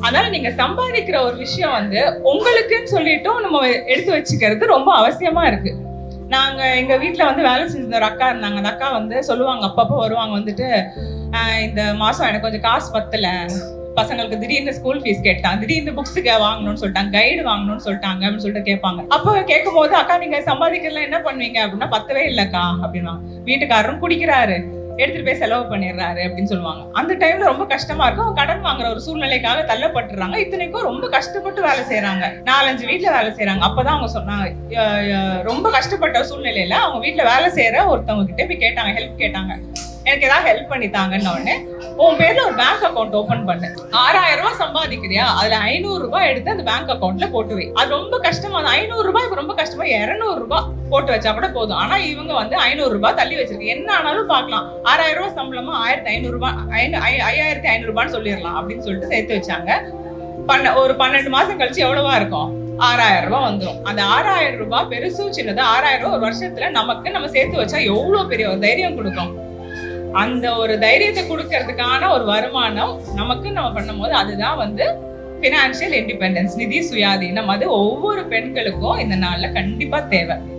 அதனால நீங்க சம்பாதிக்கிற ஒரு விஷயம் வந்து உங்களுக்குன்னு சொல்லிட்டும் நம்ம எடுத்து வச்சுக்கிறது ரொம்ப அவசியமா இருக்கு. நாங்க எங்க வீட்ல வந்து வேலை செஞ்ச ஒரு அக்கா இருந்தாங்க. அந்த அக்கா வந்து சொல்லுவாங்க, அப்பப்போ வருவாங்க வந்துட்டு, இந்த மாசம் எனக்கு கொஞ்சம் காசு பத்தல. பசங்களுக்கு திடீர்னு ஸ்கூல் ஃபீஸ் கேட்டாங்க. திடீர்னு புக்ஸுக்கு வாங்கணும்னு சொல்லிட்டாங்க. கைடு வாங்கணும்னு சொல்லிட்டாங்க அப்படின்னு சொல்லிட்டு கேட்பாங்க. அப்போ கேட்கும்போது, அக்கா நீங்க சம்பாதிக்கிறதுலாம் என்ன பண்ணுவீங்க அப்படின்னா, பத்தவே இல்லக்கா அப்படின்னுவாங்க. வீட்டுக்காரரும் குடிக்கிறாரு. எடுத்துட்டு போய் செலவு பண்ணிடுறாரு அப்படின்னு சொல்லுவாங்க. அந்த டைம்ல ரொம்ப கஷ்டமா இருக்கும். அவங்க கடன் வாங்குற ஒரு சூழ்நிலைக்காக தள்ளப்பட்டுறாங்க. இத்தனைக்கும் ரொம்ப கஷ்டப்பட்டு வேலை செய்யறாங்க. 4-5 வீட்டுல வேலை செய்யறாங்க. அப்பதான் அவங்க சொன்னாங்க, ரொம்ப கஷ்டப்பட்ட சூழ்நிலையில அவங்க வீட்டுல வேலை செய்யற ஒருத்தவங்க கிட்ட போய் கேட்டாங்க, ஹெல்ப் கேட்டாங்க. எனக்கு ஏதாவது ஹெல்ப் பண்ணி தாங்கன்னு உடனே, உன் பேர்ல ஒரு பேங்க் அக்கௌண்ட் ஓபன் பண்ணு. 6000 ரூபாய் சம்பாதிக்கிறியா, அதுல 500 ரூபாய் எடுத்து அந்த பேங்க் அக்கௌண்ட்ல போட்டு வை. அது ரொம்ப கஷ்டமா, 500 ரூபாய் இப்ப ரொம்ப கஷ்டமா, 200 ரூபாய் போட்டு வச்சா கூட போதும். ஆனா இவங்க வந்து 500 ரூபாய் தள்ளி வச்சிருக்கு. என்ன ஆனாலும் பாக்கலாம். 6000 ரூபாய் சம்பளமா 1500 ரூபாய், 5500 ரூபான்னு சொல்லிடலாம் அப்படின்னு சொல்லிட்டு சேர்த்து வச்சாங்க. ஒரு 12 மாசம் கழிச்சு எவ்வளவா இருக்கும்? 6000 ரூபாய் வந்துடும். அந்த 6000 ரூபாய் பெருசும் சின்னது 6000 ரூபாய் ஒரு வருஷத்துல நமக்கு நம்ம சேர்த்து வச்சா எவ்வளவு பெரிய ஒரு தைரியம் கொடுக்கும். அந்த ஒரு தைரியத்தை கொடுக்கறதுக்கான ஒரு வருமானம் நமக்கு நம்ம பண்ணும்போது அதுதான் வந்து பினான்சியல் இண்டிபெண்டன்ஸ், நிதி சுயாதீனம். அது ஒவ்வொரு பெண்களுக்கும் இந்த நாள்ல கண்டிப்பா தேவை.